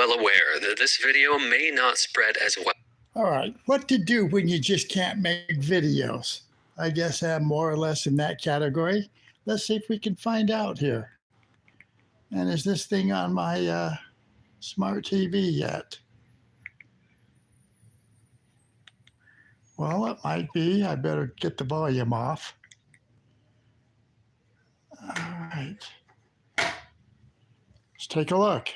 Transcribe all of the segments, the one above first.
well aware that this video may not spread as well. All right, what to do when you just can't make videos? I guess I'm more or less in that category. Let's see if we can find out here. And is this thing on my smart TV yet? Well, it might be. I better get the volume off. All right. Let's take a look.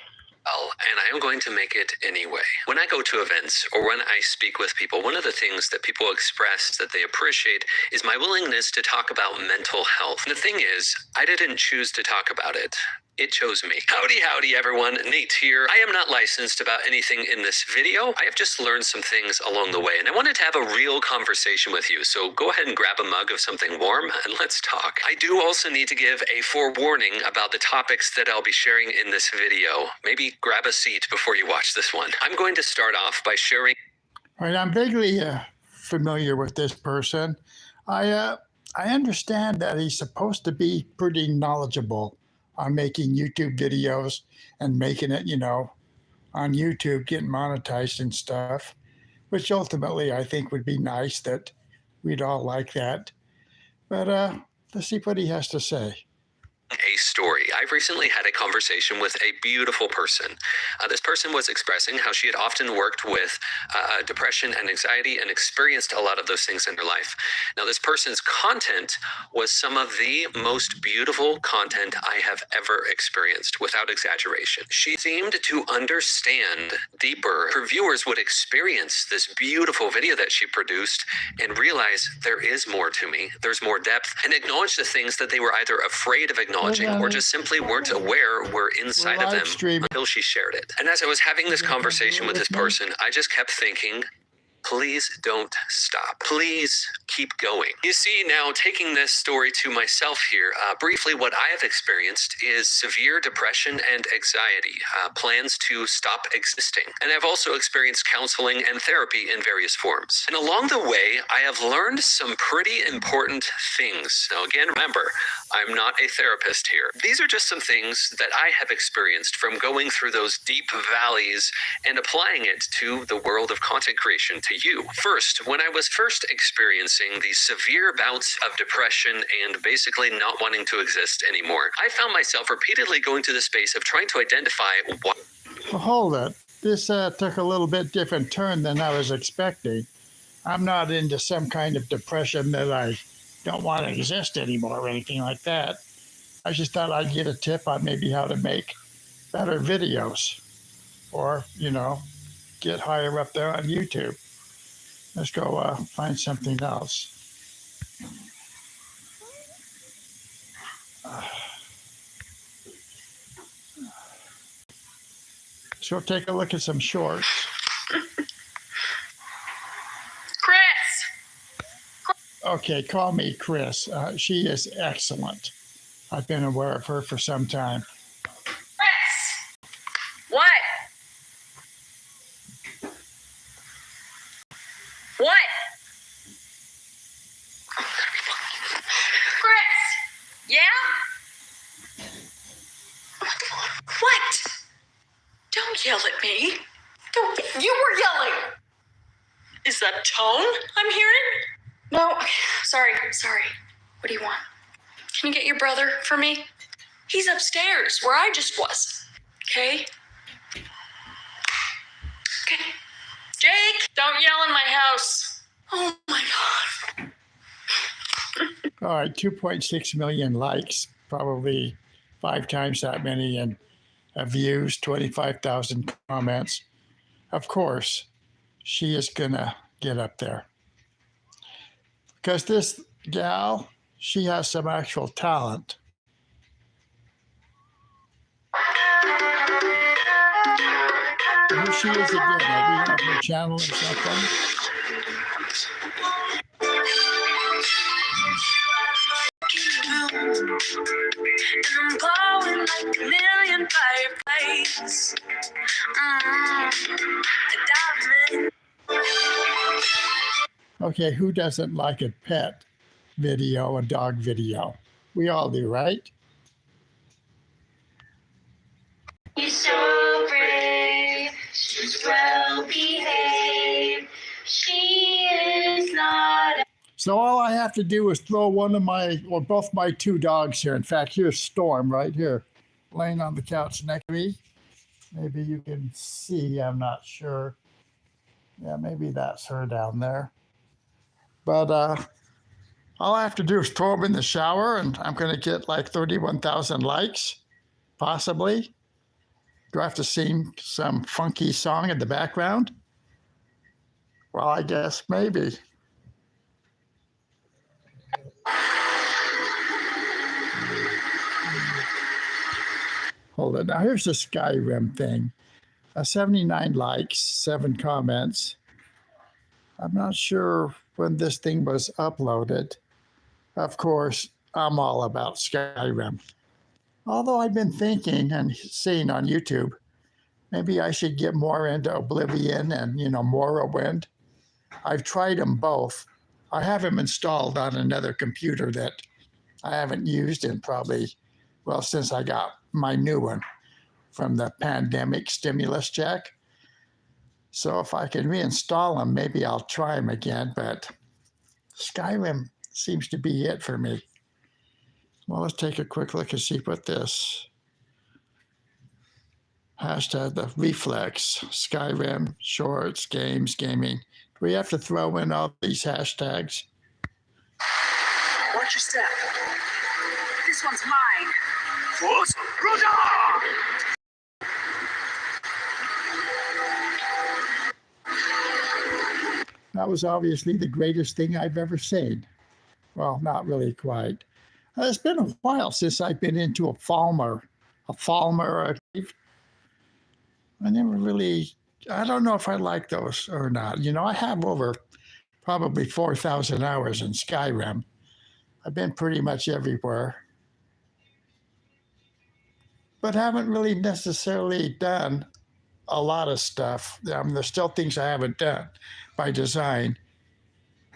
And I am going to make it anyway. When I go to events or when I speak with people, one of the things that people express that they appreciate is my willingness to talk about mental health. And the thing is, I didn't choose to talk about it. It chose me. Howdy, everyone. Nate here. I am not licensed about anything in this video. I have just learned some things along the way, and I wanted to have a real conversation with you. So go ahead and grab a mug of something warm and let's talk. I do also need to give a forewarning about the topics that I'll be sharing in this video. Maybe grab a seat before you watch this one. I'm going to start off by sharing. All right, I'm vaguely familiar with this person. I understand that he's supposed to be pretty knowledgeable on making YouTube videos and making it, on YouTube, getting monetized and stuff, which ultimately I think would be nice that we'd all like that. But let's see what he has to say. A story. I've recently had a conversation with a beautiful person. This person was expressing how she had often worked with depression and anxiety and experienced a lot of those things in her life. Now, this person's content was some of the most beautiful content I have ever experienced, without exaggeration. She seemed to understand deeper. Her viewers would experience this beautiful video that she produced and realize there is more to me. There's more depth, and acknowledge the things that they were either afraid of acknowledging or just simply weren't aware were inside of them until she shared it. And as I was having this conversation with this person, I just kept thinking, please don't stop. Please keep going. You see, now taking this story to myself here, briefly what I have experienced is severe depression and anxiety, plans to stop existing. And I've also experienced counseling and therapy in various forms. And along the way, I have learned some pretty important things. Now again, remember, I'm not a therapist here. These are just some things that I have experienced from going through those deep valleys and applying it to the world of content creation, to you. First, when I was first experiencing these severe bouts of depression and basically not wanting to exist anymore, I found myself repeatedly going to the space of trying to identify what. Well, hold it. This took a little bit different turn than I was expecting. I'm not into some kind of depression that I don't want to exist anymore or anything like that. I just thought I'd get a tip on maybe how to make better videos or, get higher up there on YouTube. Let's go find something else. So take a look at some shorts. Okay, call me Chris. She is excellent. I've been aware of her for some time. Chris! What? What? Chris! Yeah? What? Don't yell at me. Don't. You were yelling. Is that tone I'm hearing? No. Sorry. What do you want? Can you get your brother for me? He's upstairs where I just was. Okay? Okay. Jake, don't yell in my house. Oh my God. All right, 2.6 million likes, probably 5 times that many, and views, 25,000 comments. Of course, she is gonna get up there. Because this gal, she has some actual talent. Who she is again? Maybe on her channel or something. I'm glowing like a million fireflies. A diamond. Okay, who doesn't like a pet video, a dog video? We all do, right? You're so brave. She's well behaved. She is not. So all I have to do is throw one of my, or both my two dogs here. In fact, here's Storm right here, laying on the couch next to me. Maybe you can see, I'm not sure. Yeah, maybe that's her down there. But all I have to do is throw them in the shower, and I'm going to get like 31,000 likes, possibly. Do I have to sing some funky song in the background? Well, I guess maybe. Hold it. Now, here's the Skyrim thing. 79 likes, 7 comments. I'm not sure when this thing was uploaded. Of course, I'm all about Skyrim. Although I've been thinking and seeing on YouTube, maybe I should get more into Oblivion and, Morrowind. I've tried them both. I have them installed on another computer that I haven't used in probably, well, since I got my new one from the pandemic stimulus check. So if I can reinstall them, maybe I'll try them again, but Skyrim seems to be it for me. Well, let's take a quick look and see what this hashtag, the reflex, Skyrim, shorts, games, gaming. Do we have to throw in all these hashtags? Watch your step. This one's mine. That was obviously the greatest thing I've ever seen. Well, not really quite. It's been a while since I've been into a Falmer. I never really, I don't know if I like those or not. I have over probably 4,000 hours in Skyrim. I've been pretty much everywhere, but haven't really necessarily done a lot of stuff. There's still things I haven't done by design.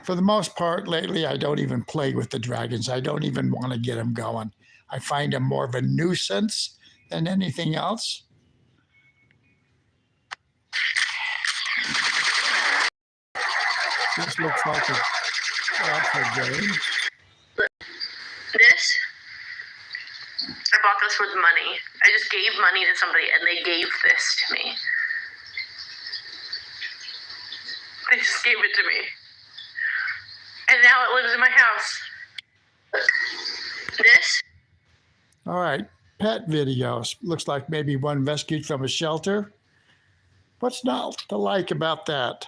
For the most part, lately, I don't even play with the dragons. I don't even want to get them going. I find them more of a nuisance than anything else. This looks like a game. This? I bought this with money. I just gave money to somebody and they gave this to me. They just gave it to me. And now it lives in my house. This? All right, pet videos. Looks like maybe one rescued from a shelter. What's not to like about that?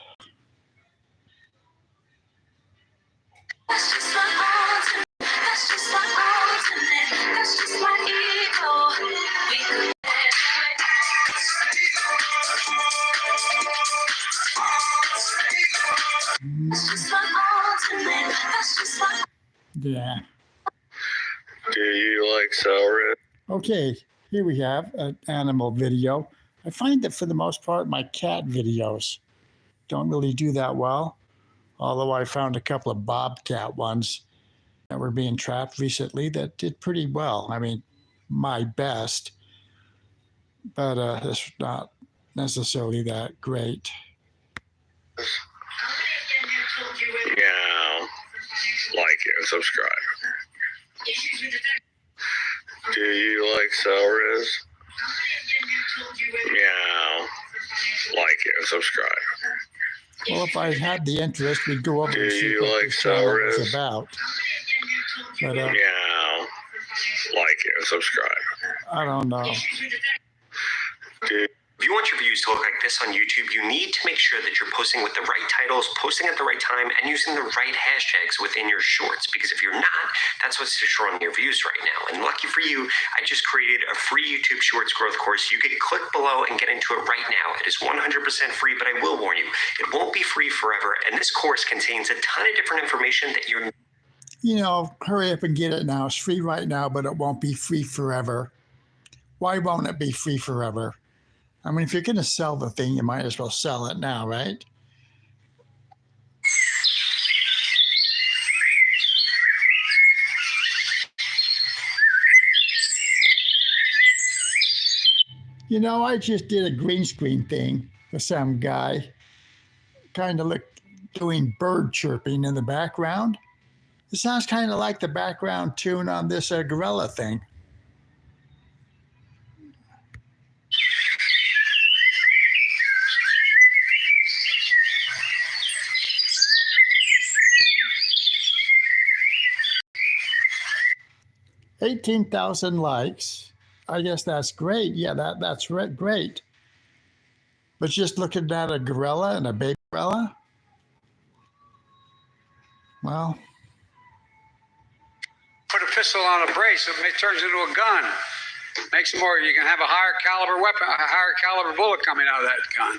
That's just my ultimate. That's just my ultimate. That's just my ego. We could That's just my ultimate. That's just my. Yeah. Do you like celery? Okay, here we have an animal video. I find that for the most part, my cat videos don't really do that well. Although I found a couple of bobcat ones that were being trapped recently that did pretty well. I mean, my best, but it's not necessarily that great. Yeah, like it and subscribe. Do you like celery? Yeah, like it and subscribe. Well, if I had the interest, we'd go over Do and see you what like this channel celery? was about. But Yeah, like it and subscribe. I don't know. Do If you want your views to look like this on YouTube, you need to make sure that you're posting with the right titles, posting at the right time, and using the right hashtags within your shorts. Because if you're not, that's what's destroying your views right now. And lucky for you, I just created a free YouTube Shorts growth course. You can click below and get into it right now. It is 100% free, but I will warn you, it won't be free forever. And this course contains a ton of different information that you're... Hurry up and get it now. It's free right now, but it won't be free forever. Why won't it be free forever? I mean, if you're going to sell the thing, you might as well sell it now, right? I just did a green screen thing with some guy kind of like doing bird chirping in the background. It sounds kind of like the background tune on this gorilla thing. $18,000 likes. I guess that's great. Yeah, that's great. But just looking at a gorilla and a baby gorilla, well, put a pistol on a brace, it turns into a gun. Makes more. You can have a higher caliber weapon, a higher caliber bullet coming out of that gun.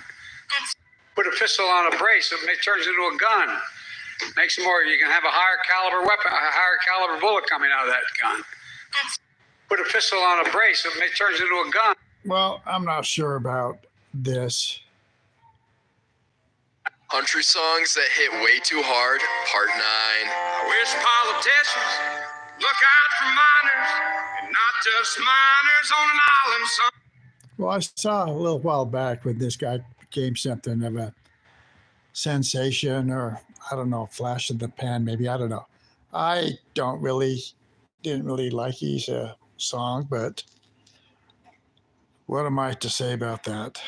Put a pistol on a brace, it turns into a gun. Makes more. You can have a higher caliber weapon, a higher caliber bullet coming out of that gun. Put a pistol on a brace, it turns into a gun. well, I'm not sure about this. Country songs that hit way too hard, part 9. I wish politicians look out for minors, and not just minors on an island. Well, I saw a little while back when this guy became something of a sensation, or I don't know, flash in the pan, maybe. I don't know. I didn't really like his song, but what am I to say about that?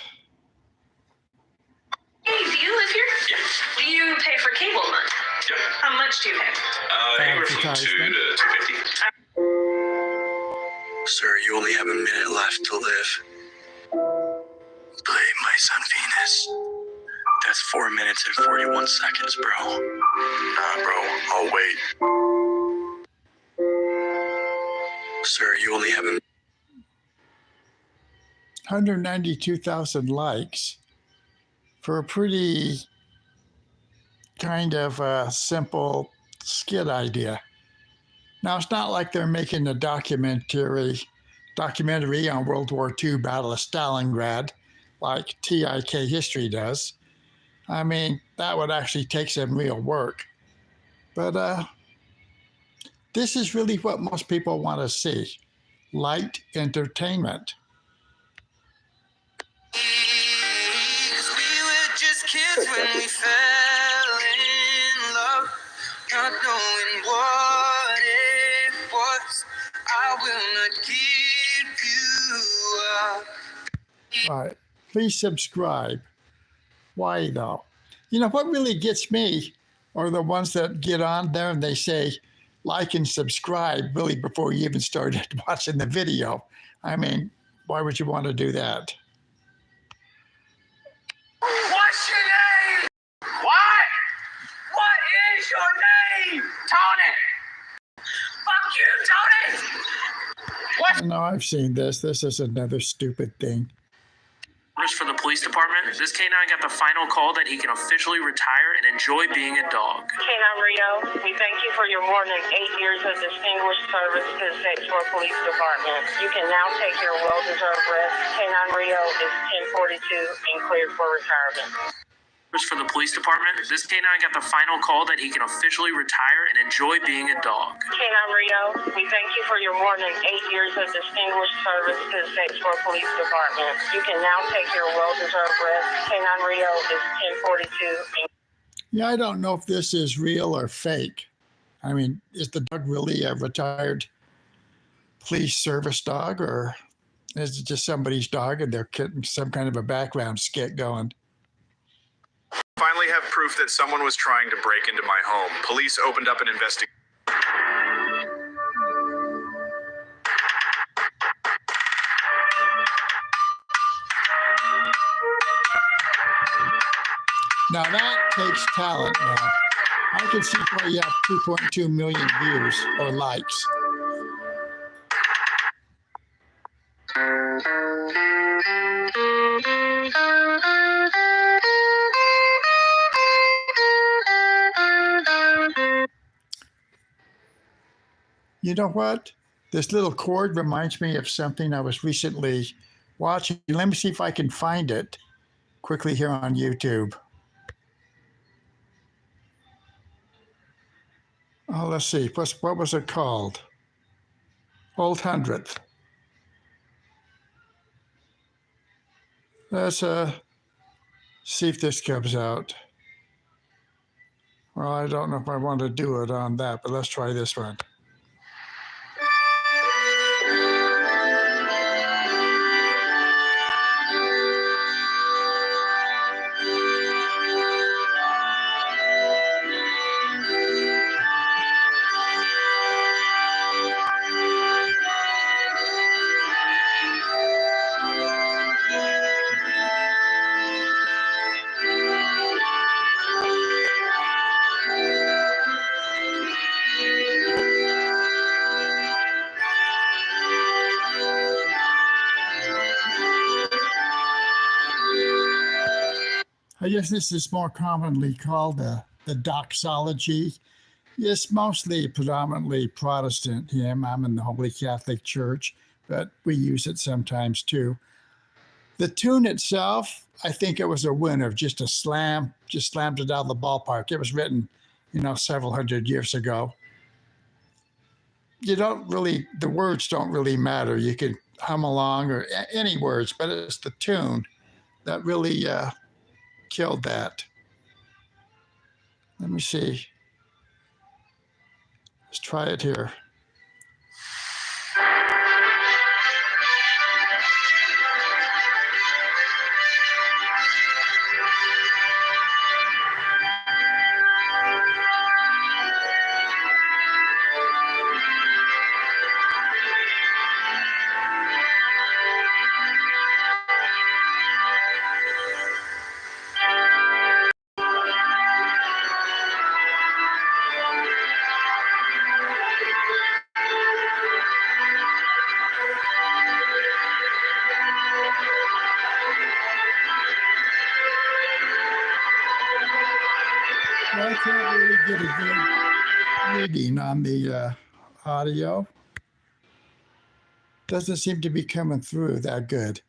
Hey, do you live here? Yeah. Do you pay for cable a month? Yep. How much do you pay? Anywhere from 2 to 250. Sir, you only have a minute left to live. Play My Son Venus. That's 4 minutes and 41 seconds, bro. Nah, bro, I'll wait. Sir, you only have a 192,000 likes for a pretty kind of simple skit idea. Now, it's not like they're making a documentary on World War II Battle of Stalingrad like TIK History does. I mean, that would actually take some real work. But this is really what most people want to see: light entertainment. We were just kids when we fell in love, not knowing what it was. I will not give you up. All right, please subscribe. Why though? You know, what really gets me are the ones that get on there and they say, like and subscribe, really before you even started watching the video. I mean, why would you want to do that? What's your name? What? What is your name? Tony! Fuck you, Tony! No, I've seen this. This is another stupid thing. For the police department, this K9 got the final call that he can officially retire and enjoy being a dog. K9 Rio, we thank you for your more than 8 years of distinguished service to the Statesboro Police Department. You can now take your well-deserved rest. K9 Rio is 1042 and cleared for retirement. For the police department, this K9 got the final call that he can officially retire and enjoy being a dog. K9 Rio, we thank you for your more than 8 years of distinguished service to the Statesboro Police Department. You can now take your well-deserved rest. K9 Rio is 1042 and Yeah, I don't know if this is real or fake. I mean, is the dog really a retired police service dog, or is it just somebody's dog and they're getting some kind of a background skit going? Finally have proof that someone was trying to break into my home. Police opened up an investigation. Now that takes talent, man. I can see why you have 2.2 million views or likes. You know what? This little chord reminds me of something I was recently watching. Let me see if I can find it quickly here on YouTube. Oh, let's see. What was it called? Old Hundredth. That's See if this comes out. Well, I don't know if I want to do it on that, but let's try this one. I guess this is more commonly called the doxology. It's mostly predominantly Protestant hymn. I'm in the Holy Catholic Church, but we use it sometimes too. The tune itself, I think it was a winner, just a slam, just slammed it out of the ballpark. It was written, several hundred years ago. The words don't really matter. You could hum along or any words, but it's the tune that really killed that. Let me see. Let's try it here. Well, I can't really get a good reading on the audio. Doesn't seem to be coming through that good.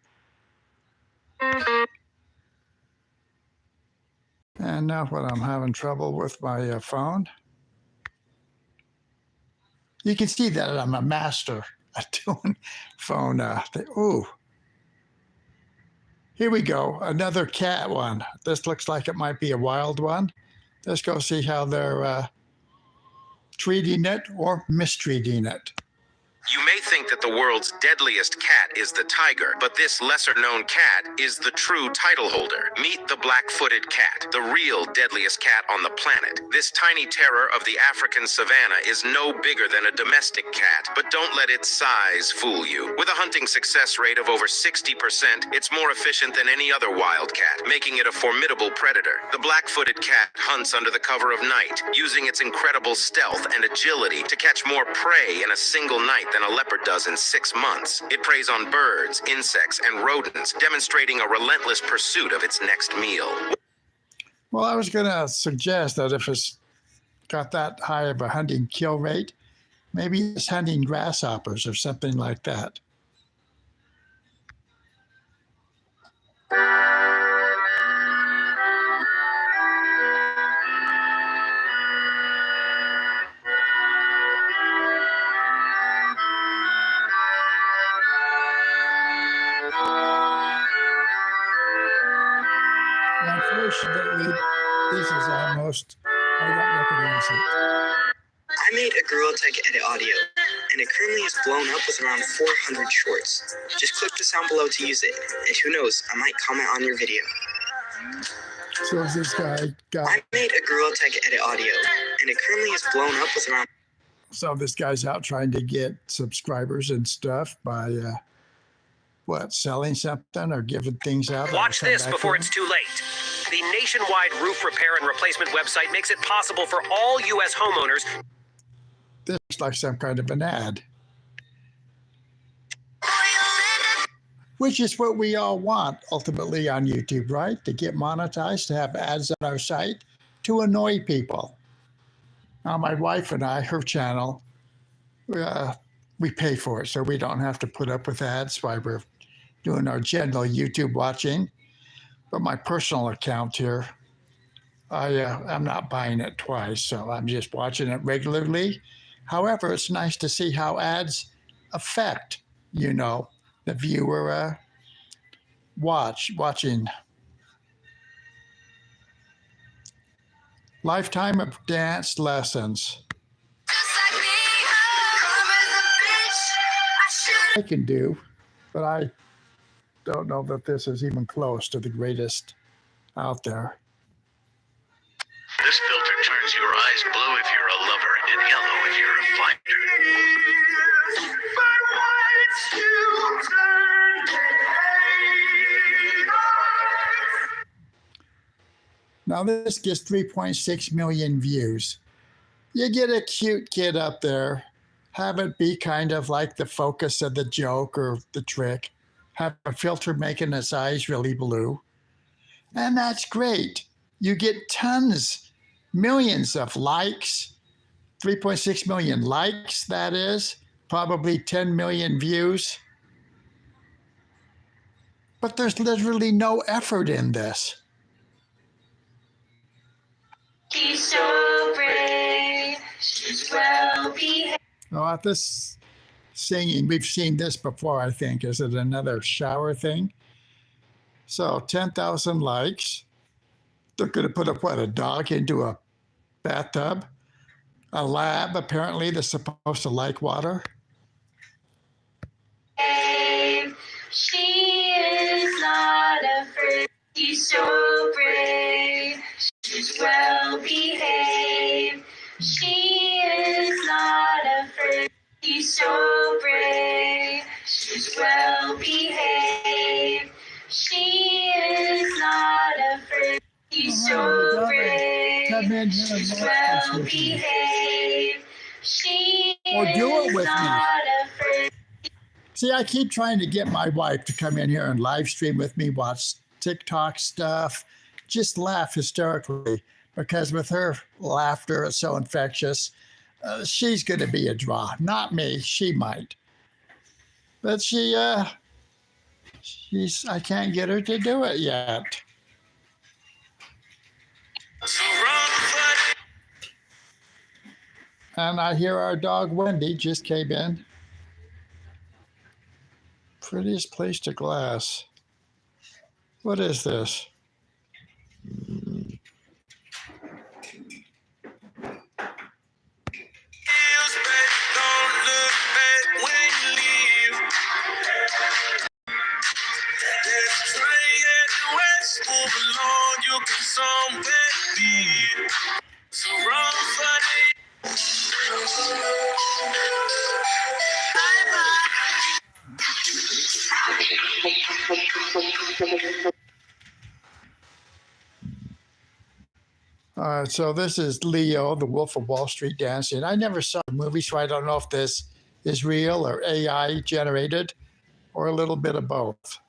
And now what, I'm having trouble with my phone. You can see that I'm a master at doing phone. Ooh. Here we go, another cat one. This looks like it might be a wild one. Let's go see how they're treating it or mistreating it. You may think that the world's deadliest cat is the tiger, but this lesser-known cat is the true title holder. Meet the black-footed cat, the real deadliest cat on the planet. This tiny terror of the African savanna is no bigger than a domestic cat, but don't let its size fool you. With a hunting success rate of over 60%, it's more efficient than any other wild cat, making it a formidable predator. The black-footed cat hunts under the cover of night, using its incredible stealth and agility to catch more prey in a single night than a leopard does in 6 months. It preys on birds, insects, and rodents, demonstrating a relentless pursuit of its next meal. Well, I was going to suggest that if it's got that high of a hunting kill rate, maybe it's hunting grasshoppers or something like that. Unfortunately, this is almost, I don't recognize it. I made a Gorilla Tech Edit audio, and it currently is blown up with around 400 shorts. Just click the sound below to use it, and who knows, I might comment on your video. So is this guy got... I made a Gorilla Tech Edit audio, and it currently is blown up with around... So this guy's out trying to get subscribers and stuff by, selling something or giving things out? Watch this before it's too late. The nationwide roof repair and replacement website makes it possible for all U.S. homeowners. This looks like some kind of an ad. Which is what we all want ultimately on YouTube, right? To get monetized, to have ads on our site, to annoy people. Now, my wife and I, her channel, we pay for it, so we don't have to put up with ads while we're doing our general YouTube watching. But my personal account here, I'm not buying it twice, so I'm just watching it regularly. However, it's nice to see how ads affect, the viewer watching. Lifetime of dance lessons. I can do, but I don't know that this is even close to the greatest out there. This filter turns your eyes blue if you're a lover and yellow if you're a fighter. Now this gets 3.6 million views. You get a cute kid up there, have it be kind of like the focus of the joke or the trick, have a filter making his eyes really blue. And that's great. You get tons, millions of likes, 3.6 million likes, that is, probably 10 million views. But there's literally no effort in this. She's so brave, she's well behaved. Oh, this singing, we've seen this before, I think. Is it another shower thing? So 10,000 likes. They're going to put a dog into a bathtub. A lab, apparently, that's supposed to like water. She is not afraid. She's so brave. She's well behaved. She is not afraid. She's so brave. She's well behaved. She is not afraid. She's so brave. She's well behaved. She Or do it is with me. not afraid. See, I keep trying to get my wife to come in here and live stream with me, watch TikTok stuff, just laugh hysterically, because with her laughter, it's so infectious. She's going to be a draw. Not me. She might. But I can't get her to do it yet. And I hear our dog Wendy just came in. Prettiest place to glass. What is this? So this is Leo, the Wolf of Wall Street dancing. I never saw the movie, so I don't know if this is real or AI generated or a little bit of both.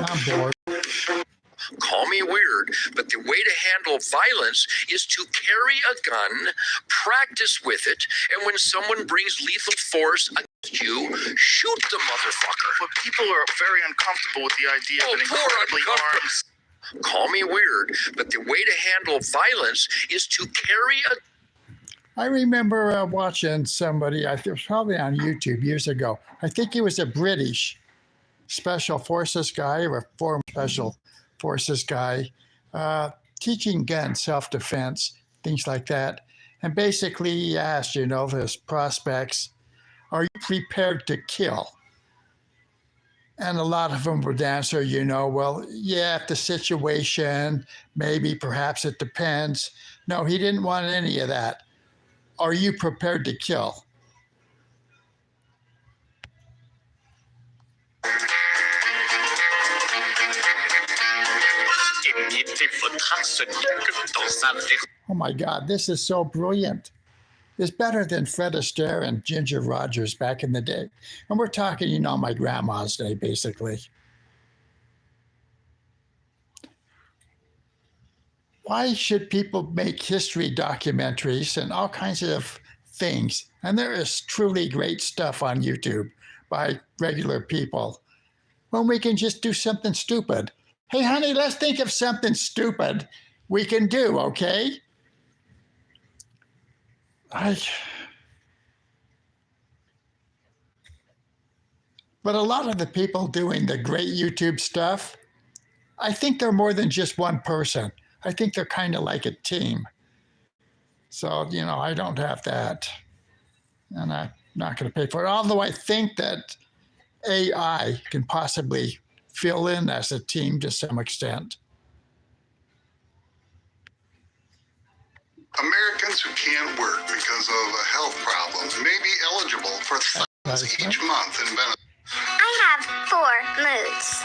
I'm bored. Call me weird, but the way to handle violence is to carry a gun, practice with it, and when someone brings lethal force against you, shoot the motherfucker. But people are very uncomfortable with the idea of an incredibly armed... Call me weird, but the way to handle violence is to carry a... I remember watching somebody, I think it was probably on YouTube years ago. I think he was a British special forces guy or a former special forces guy, teaching gun self-defense, things like that. And basically he asked, his prospects, are you prepared to kill? And a lot of them would answer, well, yeah, if the situation, maybe, perhaps it depends. No, he didn't want any of that. Are you prepared to kill? Oh my God, this is so brilliant. It's better than Fred Astaire and Ginger Rogers back in the day. And we're talking, my grandma's day, basically. Why should people make history documentaries and all kinds of things? And there is truly great stuff on YouTube by regular people when we can just do something stupid. Hey, honey, let's think of something stupid we can do, okay? But a lot of the people doing the great YouTube stuff, I think they're more than just one person. I think they're kind of like a team. So, you know, I don't have that. And I'm not going to pay for it. Although I think that AI can possibly fill in as a team to some extent. Americans who can't work because of health problems may be eligible for thousands each month in benefits. I have 4 moods.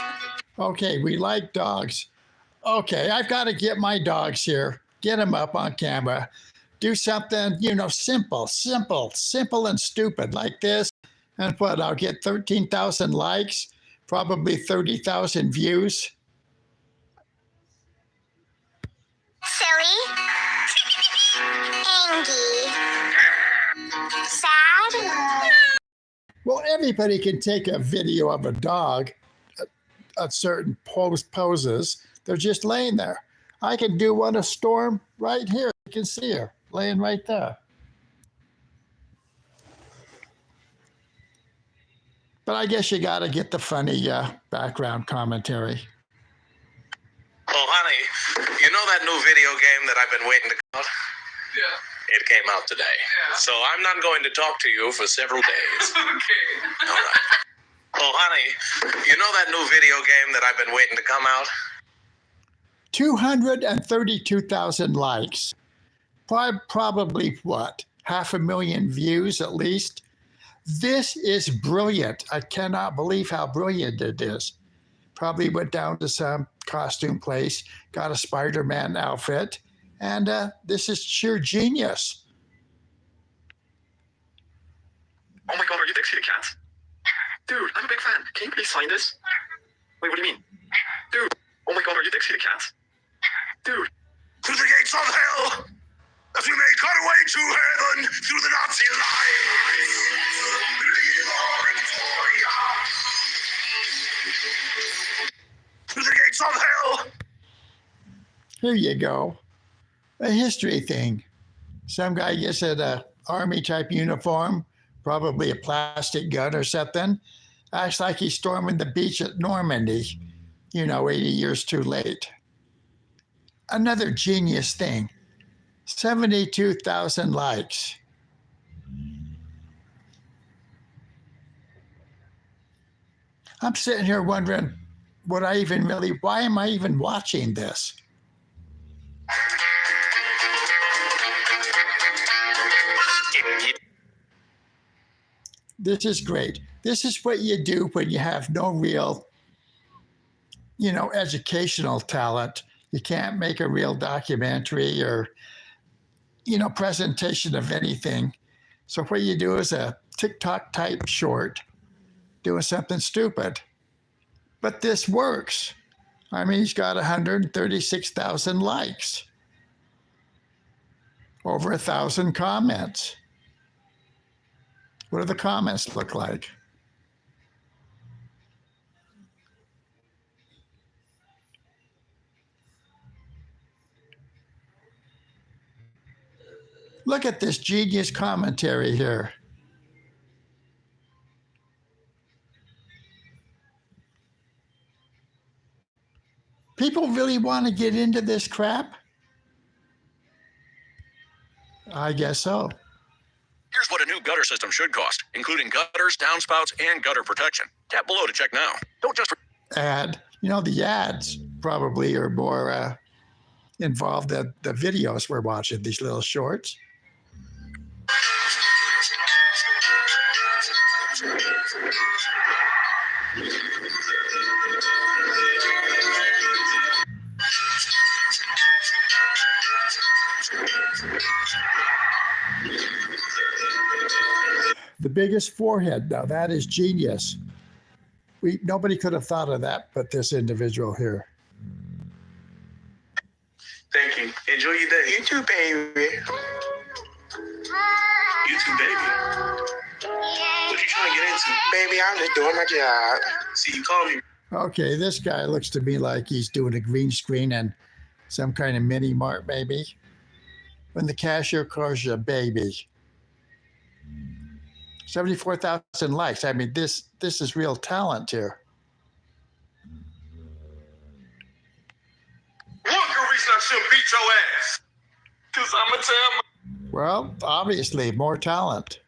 Okay, we like dogs. Okay, I've got to get my dogs here, get them up on camera, do something, you know, simple and stupid like this. And what, I'll get 13,000 likes, probably 30,000 views. Silly. Angie. Sad. Well, everybody can take a video of a dog at certain poses. They're just laying there. I can do one of Storm right here. You can see her laying right there. But I guess you got to get the funny background commentary. Oh, honey, you know that new video game that I've been waiting to come out? Yeah. It came out today. Yeah. So I'm not going to talk to you for several days. Okay. All right. Oh, honey, you know that new video game that I've been waiting to come out? 232,000 likes. Probably what? 500,000 views at least. This is brilliant. I cannot believe how brilliant it is. Probably went down to some costume place, got a Spider-Man outfit, and this is sheer genius. Oh my God, are you Dixie the cat? Dude, I'm a big fan. Can you please sign this? Wait, what do you mean? Dude, oh my God, are you Dixie the cat? Dude. To the gates of hell, as we make our way to heaven through the Nazi lines. To the gates of hell. Here you go. A history thing. Some guy gets an army type uniform, probably a plastic gun or something. Acts like he's storming the beach at Normandy, 80 years too late. Another genius thing. 72,000 likes. I'm sitting here wondering, why am I even watching this? This is great. This is what you do when you have no real, educational talent. You can't make a real documentary or, presentation of anything. So what you do is a TikTok type short, doing something stupid. But this works. I mean, he's got 136,000 likes, over 1,000 comments. What do the comments look like? Look at this genius commentary here. People really want to get into this crap? I guess so. Here's what a new gutter system should cost, including gutters, downspouts, and gutter protection. Tap below to check now. Don't just... Ad. The ads probably are more involved than the videos we're watching, these little shorts. The biggest forehead, now that is genius. Nobody could have thought of that but this individual here. Thank you. Enjoy your day. You too, baby. You too, baby. What you trying to get into? Baby, I'm just doing my job. See, you call me. Okay, this guy looks to me like he's doing a green screen and some kind of mini mart maybe. When the cashier calls you a baby. 74,000 likes. I mean, this is real talent here. One good reason I shouldn't beat your ass. Cause I'ma tell Well, obviously, more talent.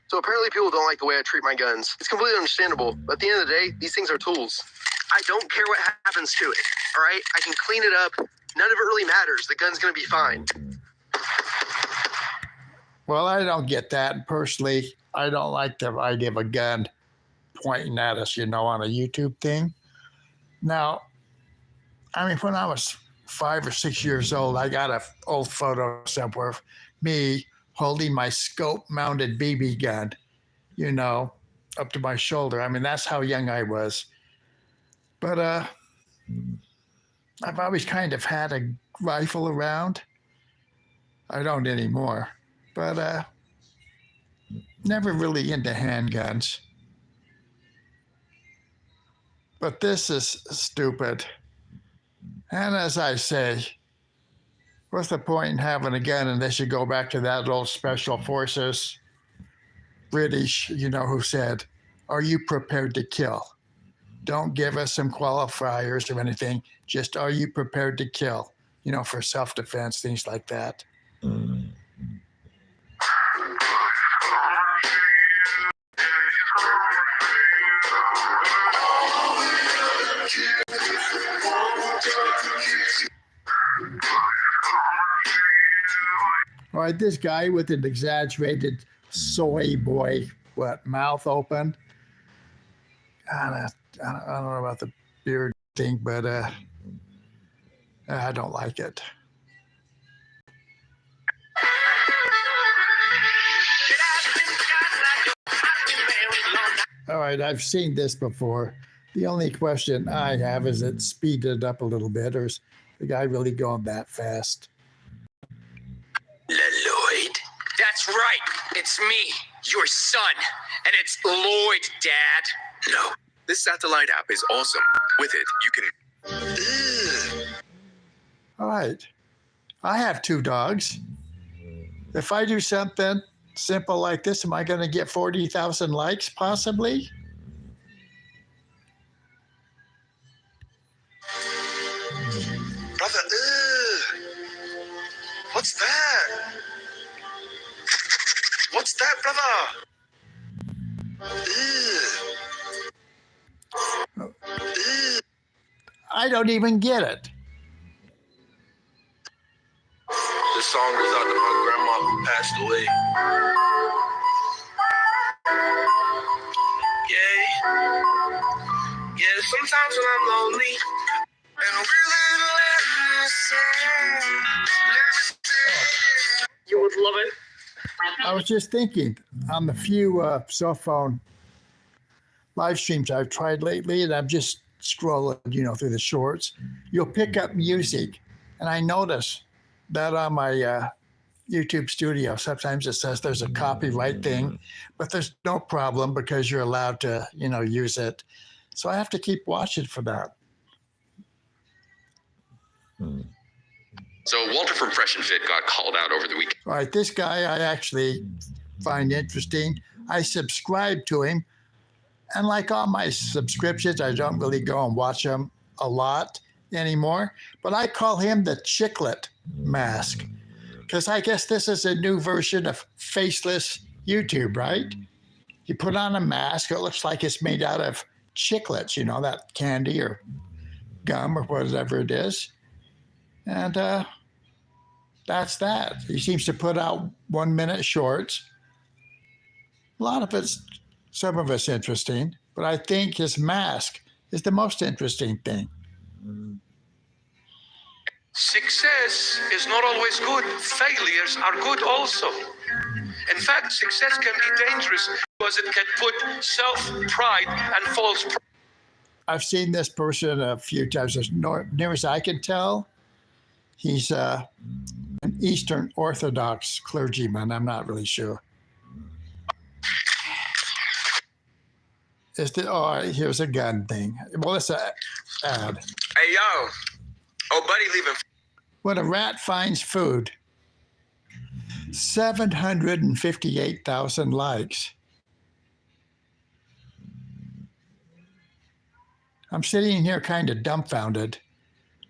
So apparently people don't like the way I treat my guns. It's completely understandable. But at the end of the day, these things are tools. I don't care what happens to it, all right? I can clean it up. None of it really matters. The gun's going to be fine. Well, I don't get that. Personally, I don't like the idea of a gun pointing at us, on a YouTube thing. Now, I mean, when I was 5 or 6 years old, I got an old photo somewhere of me holding my scope-mounted BB gun, up to my shoulder. I mean, that's how young I was. But I've always kind of had a rifle around. I don't anymore. But never really into handguns. But this is stupid. And as I say, what's the point in having a gun unless you go back to that old Special Forces British, who said, are you prepared to kill? Don't give us some qualifiers or anything. Just, are you prepared to kill? For self-defense, things like that. All right, this guy with an exaggerated soy boy, mouth open. I don't know about the beard thing, but I don't like it. All right, I've seen this before. The only question I have is it speeded up a little bit, or is the guy really going that fast? Lloyd? That's right. It's me, your son. And it's Lloyd, Dad. No. This satellite app is awesome. With it, you can... All right. I have 2 dogs. If I do something simple like this, am I going to get 40,000 likes, possibly? Brother, what's that? What's that, brother? I don't even get it. This song goes out to my grandma who passed away. Yeah, sometimes when I'm lonely and I'm You would love it. I was just thinking, on the few cell phone live streams I've tried lately, and I'm just scrolling, through the shorts, you'll pick up music. And I notice that on my YouTube studio, sometimes it says there's a copyright thing, but there's no problem because you're allowed to, use it. So I have to keep watching for that. So Walter from Fresh and Fit got called out over the weekend. All right, this guy I actually find interesting. I subscribe to him. And like all my subscriptions, I don't really go and watch them a lot anymore. But I call him the Chiclet Mask, because I guess this is a new version of faceless YouTube, right? You put on a mask, it looks like it's made out of chiclets, that candy or gum or whatever it is. And that's that. He seems to put out 1-minute shorts. A lot of it's, some of it's interesting, but I think his mask is the most interesting thing. Success is not always good. Failures are good also. In fact, success can be dangerous because it can put self-pride and false pride. I've seen this person a few times. As near as I can tell, he's an Eastern Orthodox clergyman. I'm not really sure. Here's a gun thing. Well, it's an ad. Hey, yo. Oh, buddy leaving. When a rat finds food, 758,000 likes. I'm sitting here kind of dumbfounded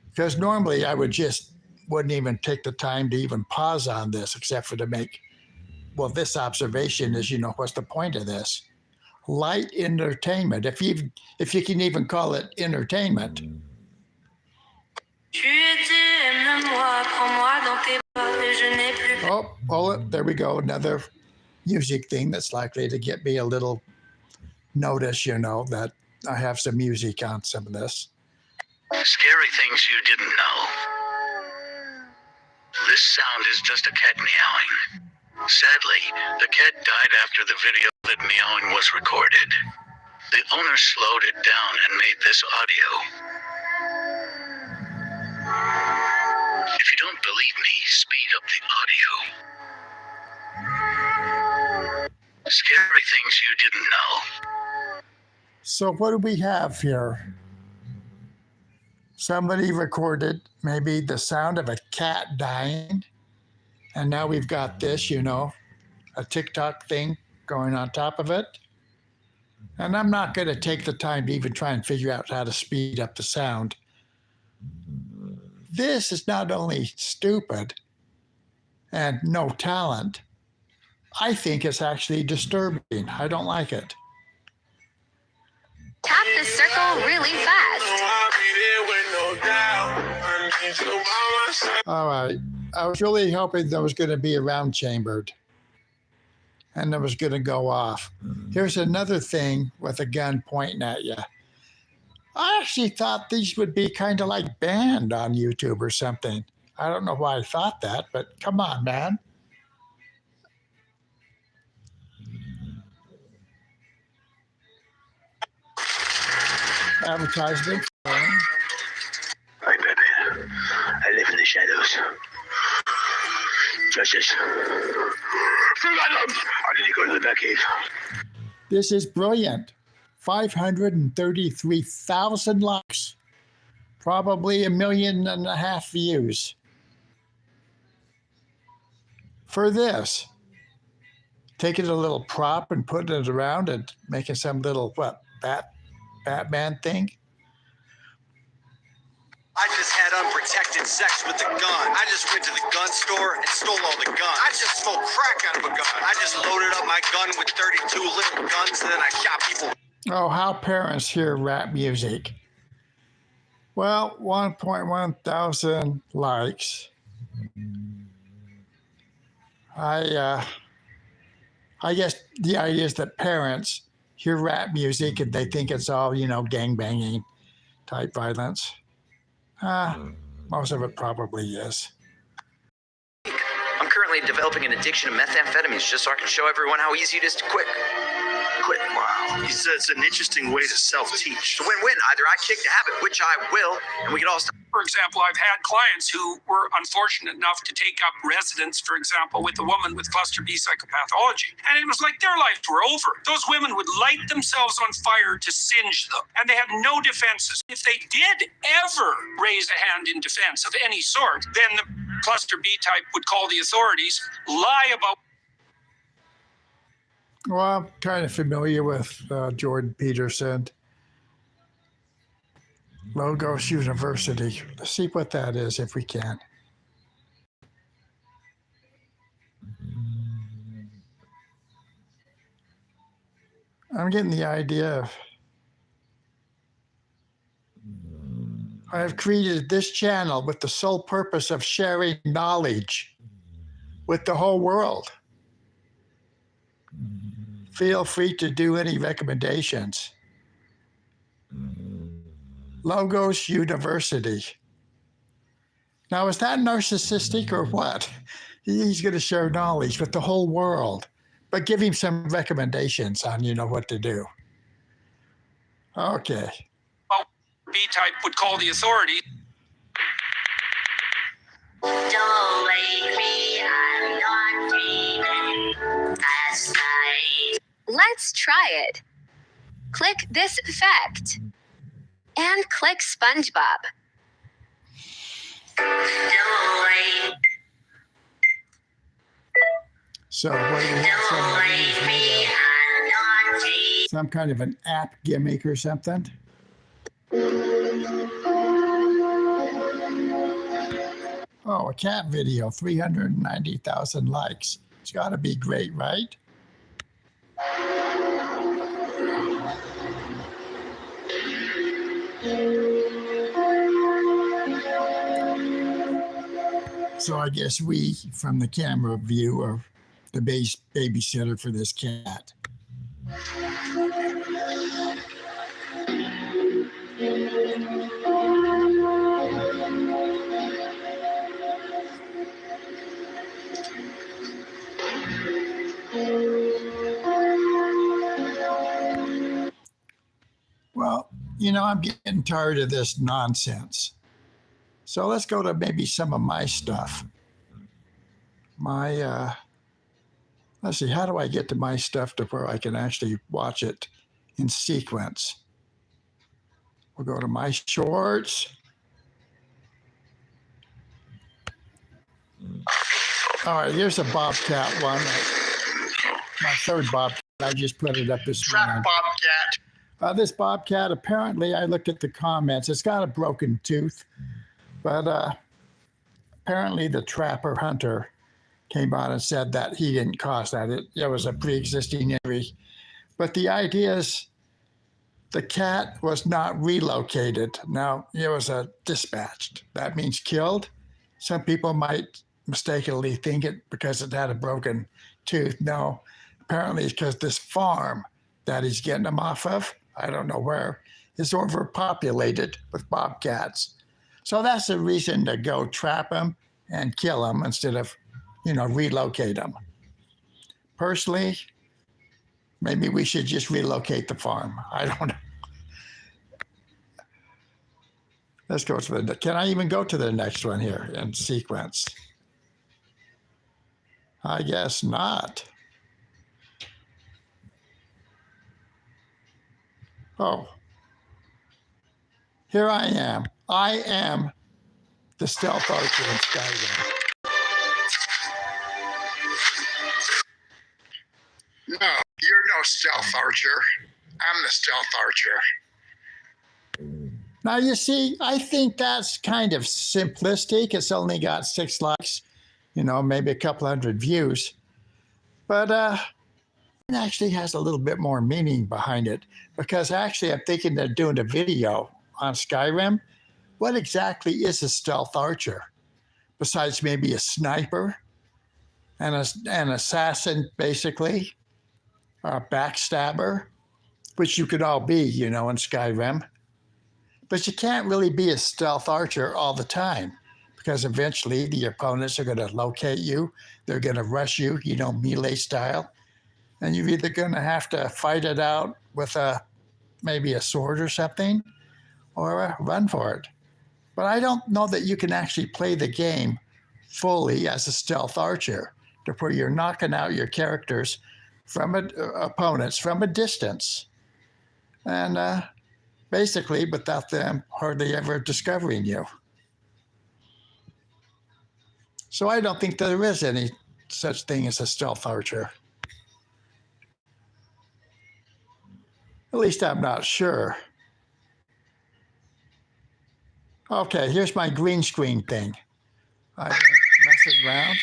because normally I wouldn't even take the time to even pause on this except for to make, well, this observation is, what's the point of this? Light entertainment, if you can even call it entertainment. Oh, there we go. Another music thing that's likely to get me a little notice, that I have some music on some of this. Scary things you didn't know. This sound is just a cat meowing. Sadly, the cat died after the video that meowing was recorded. The owner slowed it down and made this audio. If you don't believe me, speed up the audio. Scary things you didn't know. So what do we have here? Somebody recorded maybe the sound of a cat dying. And now we've got this, a TikTok thing going on top of it. And I'm not going to take the time to even try and figure out how to speed up the sound. This is not only stupid and no talent, I think it's actually disturbing. I don't like it. Tap the circle really fast. All right. I was really hoping there was going to be a round chambered and it was going to go off. Here's another thing with a gun pointing at you. I actually thought these would be kind of like banned on YouTube or something. I don't know why I thought that, but come on, man. Advertisement. Hi, baby. I live in the shadows. Justice. I need to go to the Batcave. This is brilliant. 533,000 likes. Probably 1.5 million views. For this. Taking a little prop and putting it around and making some little, Batman thing. I just had unprotected sex with a gun. I just went to the gun store and stole all the guns. I just stole crack out of a gun. I just loaded up my gun with 32 little guns and then I shot people. Oh, how parents hear rap music. Well, 1.1 thousand likes. I guess the idea is that parents hear rap music and they think it's all, gangbanging type violence. Most of it probably is. I'm currently developing an addiction to methamphetamines just so I can show everyone how easy it is to quit. Quit. Wow. He said it's an interesting way to self-teach. It's a win-win. Either I kick the habit, which I will, and we can all stop. For example, I've had clients who were unfortunate enough to take up residence, for example, with a woman with cluster B psychopathology. And it was like their lives were over. Those women would light themselves on fire to singe them, and they had no defenses. If they did ever raise a hand in defense of any sort, then the cluster B type would call the authorities, lie about. Well, I'm kind of familiar with Jordan Peterson. Logos University. Let's see what that is if we can. I'm getting the idea of I have created this channel with the sole purpose of sharing knowledge with the whole world. Feel free to do any recommendations. Logos University. Now, is that narcissistic or what? He's going to share knowledge with the whole world, but give him some recommendations on, what to do. Okay. B-type would call the authorities. Don't wake me, I'm not dreaming last night. Let's try it. Click this effect. And click SpongeBob. Don't wait. So what do we have? Some kind of an app gimmick or something? Oh, a cat video, 390,000 likes. It's got to be great, right? So I guess we, from the camera view, are the babysitter for this cat. Well, you know, I'm getting tired of this nonsense. So let's go to maybe some of my stuff. Let's see, how do I get to my stuff to where I can actually watch it in sequence? We'll go to my shorts. All right, here's a Bobcat one. My third Bobcat. I just put it up this morning. Bobcat. This Bobcat, apparently, I looked at the comments. It's got a broken tooth, but apparently the trapper hunter came out and said that he didn't cause that. It was a pre-existing injury. But the idea is the cat was not relocated. Now, it was dispatched. That means killed. Some people might mistakenly think it because it had a broken tooth. No, apparently it's because this farm that he's getting them off of, I don't know where, is overpopulated with bobcats. So that's the reason to go trap them and kill them instead of, relocate them. Personally, maybe we should just relocate the farm. I don't know. Let's go to can I even go to the next one here in sequence? I guess not. Oh, here I am. I am the stealth archer in Skyrim. No, you're no stealth archer. I'm the stealth archer. Now, you see, I think that's kind of simplistic. It's only got 6 likes, maybe a couple hundred views. But it actually has a little bit more meaning behind it, because actually I'm thinking they're doing a video on Skyrim. What exactly is a stealth archer? Besides maybe a sniper and an assassin, basically, a backstabber, which you could all be, in Skyrim. But you can't really be a stealth archer all the time, because eventually the opponents are going to locate you. They're going to rush you, melee style. And you're either going to have to fight it out with maybe a sword or something, or run for it. But I don't know that you can actually play the game fully as a stealth archer, to where you're knocking out your characters from opponents from a distance. And basically without them hardly ever discovering you. So I don't think there is any such thing as a stealth archer. At least I'm not sure. Okay, here's my green screen thing. I mess it around.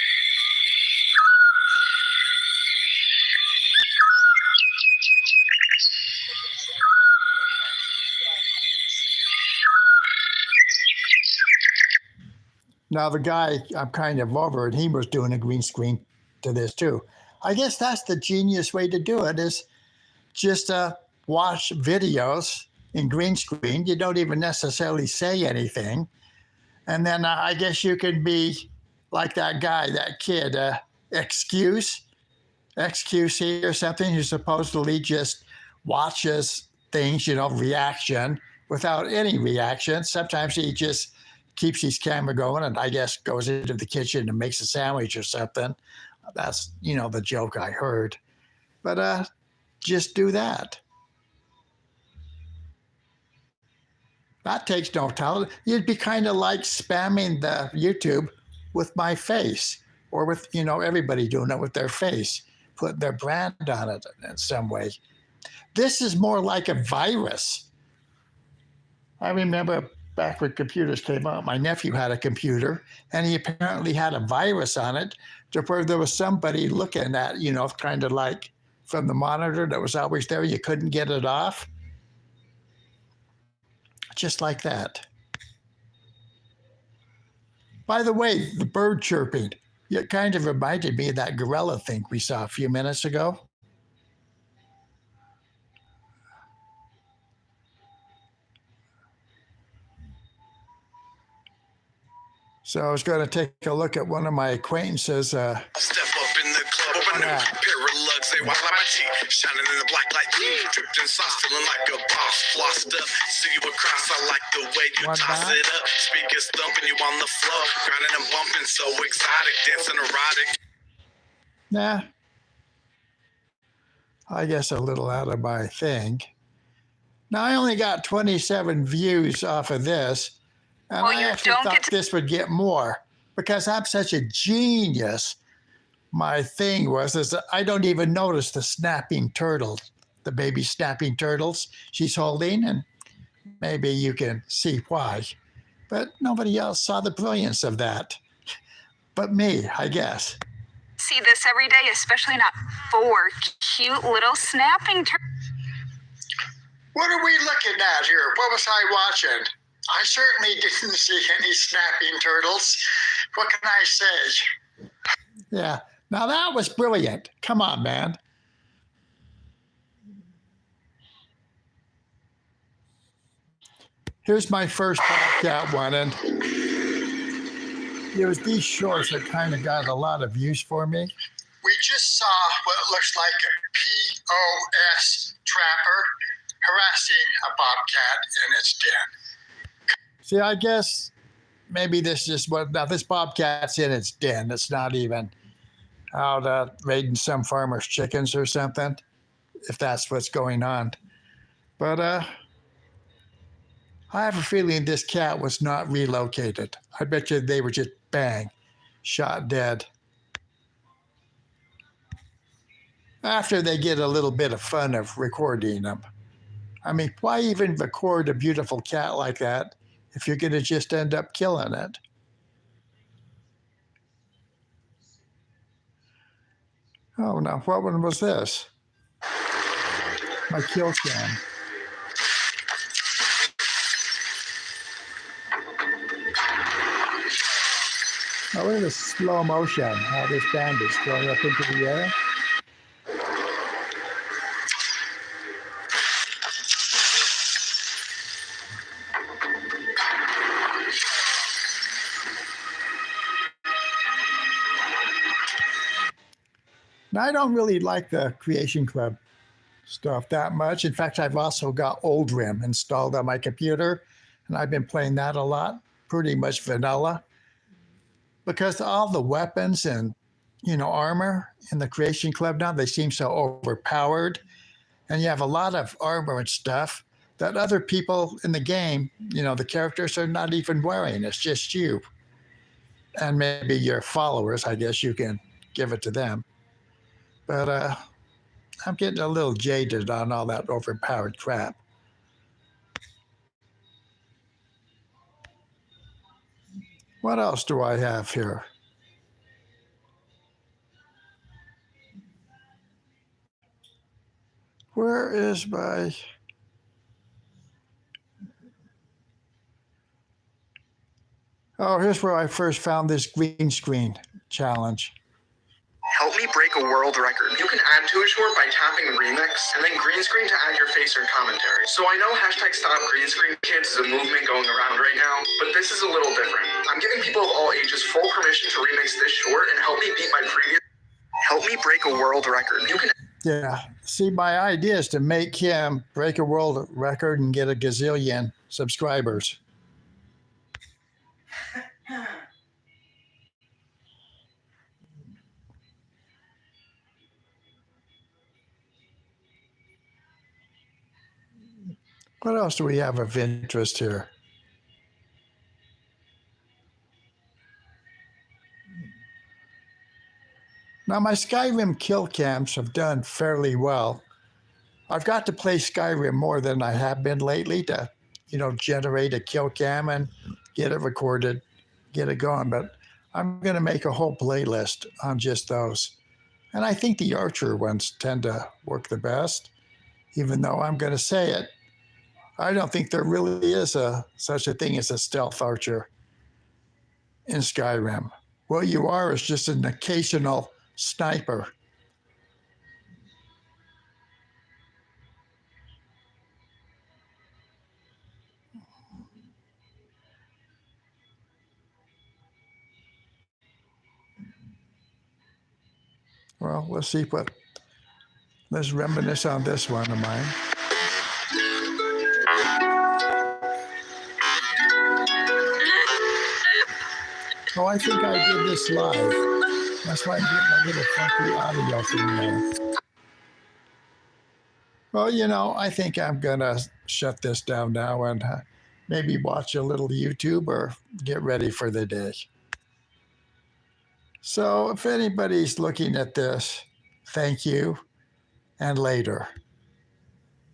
Now, the guy I'm kind of over, and he was doing a green screen to this too. I guess that's the genius way to do it, is just watch videos in green screen. You don't even necessarily say anything. And then I guess you could be like that guy, that kid, XQC or something, who supposedly just watches things, reaction without any reaction. Sometimes he just keeps his camera going and I guess goes into the kitchen and makes a sandwich or something. That's, the joke I heard. But just do that. That takes no talent. You'd be kind of like spamming the YouTube with my face, or with, everybody doing it with their face, putting their brand on it in some way. This is more like a virus. I remember back when computers came out, my nephew had a computer, and he apparently had a virus on it to where there was somebody looking at, kind of like from the monitor that was always there. You couldn't get it off. Just like that. By the way, the bird chirping, it kind of reminded me of that gorilla thing we saw a few minutes ago. So I was going to take a look at one of my acquaintances. Step up in the club, open up, pair of lugs, they white like my teeth, shining in the black light, dripped in sauce, feeling like a boss, flossed up, see you across, I like the way you toss it up, speakers thumping, you on the floor, grinding and bumping, so exotic, dancing erotic. Nah, I guess a little out of my thing. Now I only got 27 views off of this. And I actually thought this would get more because I'm such a genius. My thing is that I don't even notice the snapping turtle, the baby snapping turtles she's holding, and maybe you can see why. But nobody else saw the brilliance of that. But me, I guess. See this every day, especially not 4 cute little snapping turtles. What are we looking at here? What was I watching? I certainly didn't see any snapping turtles. What can I say? Yeah, now that was brilliant. Come on, man. Here's my first Bobcat one, and it was these shorts that kind of got a lot of views for me. We just saw what looks like a POS trapper harassing a bobcat in its den. See, I guess maybe this is this bobcat's in its den. It's not even out raiding some farmer's chickens or something, if that's what's going on. But I have a feeling this cat was not relocated. I bet you they were just bang, shot dead. After they get a little bit of fun of recording them. I mean, why even record a beautiful cat like that if you're going to just end up killing it? Oh, now what one was this? My kill cam. Oh, look at the slow motion, how this bandage going up into the air. Now, I don't really like the Creation Club stuff that much. In fact, I've also got Oldrim installed on my computer, and I've been playing that a lot, pretty much vanilla. Because all the weapons and, armor in the Creation Club now, they seem so overpowered. And you have a lot of armor and stuff that other people in the game, the characters are not even wearing. It's just you. And maybe your followers, I guess you can give it to them. But I'm getting a little jaded on all that overpowered crap. What else do I have here? Where is my... Oh, here's where I first found this green screen challenge. Help me break a world record. You can add to a short by tapping remix and then green screen to add your face or commentary. So I know hashtag Stop Green Screen Kids is a movement going around right now, but this is a little different. I'm giving people of all ages full permission to remix this short and help me beat my previous... Help me break a world record. You can... Yeah, see, my idea is to make him break a world record and get a gazillion subscribers. What else do we have of interest here? Now, my Skyrim kill cams have done fairly well. I've got to play Skyrim more than I have been lately to generate a kill cam and get it recorded, get it going. But I'm going to make a whole playlist on just those. And I think the archer ones tend to work the best, even though I'm going to say it. I don't think there really is such a thing as a stealth archer in Skyrim. What you are is just an occasional sniper. Well, let's reminisce on this one of mine. Oh, I think I did this live. That's why I'm getting a little funky audio thing there. Well, I think I'm going to shut this down now and maybe watch a little YouTube or get ready for the day. So if anybody's looking at this, thank you, and later.